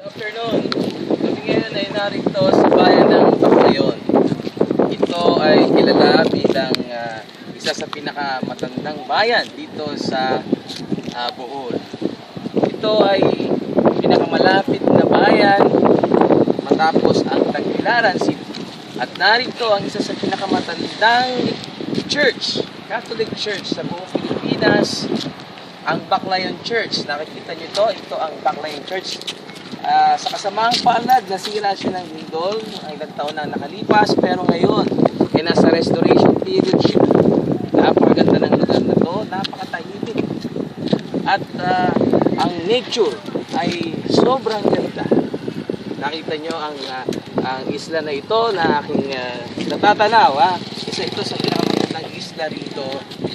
Afternoon. Kami ngayon ay narito sa bayan ng Baclayon. Ito ay kilala bilang isa sa pinakamatandang bayan dito sa Bohol. Ito ay pinakamalapit na bayan matapos ang Tagbilaran City. At narito ang isa sa pinakamatandang church, Catholic Church sa buong Pilipinas, ang Baclayon Church. Nakikita nyo ito ang Baclayon Church. Sa kasamaang palad, nasira siya ng lindol ang ilang taon na nakalipas, pero ngayon ay nasa restoration period siya. Napakaganda ng lugar na to, napakatahimik. At ang nature ay sobrang ganda. Nakita nyo ang isla na ito na aking natatanaw. Isa ito sa pinakamagandang isla rito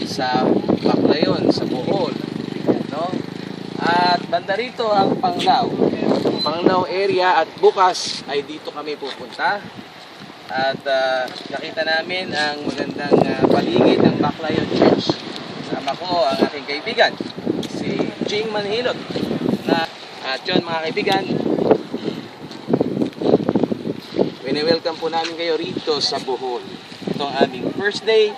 sa Baclayon, sa Bohol. No? At banda rito ang Panglao area, at bukas ay dito kami pupunta. At nakita namin ang magandang paligid ng Baclayon Church. Kasama ko ang aking kaibigan, si Jing Manhilot. At yun mga kaibigan, wini-welcome po namin kayo rito sa Bohol. Ito ang aming first day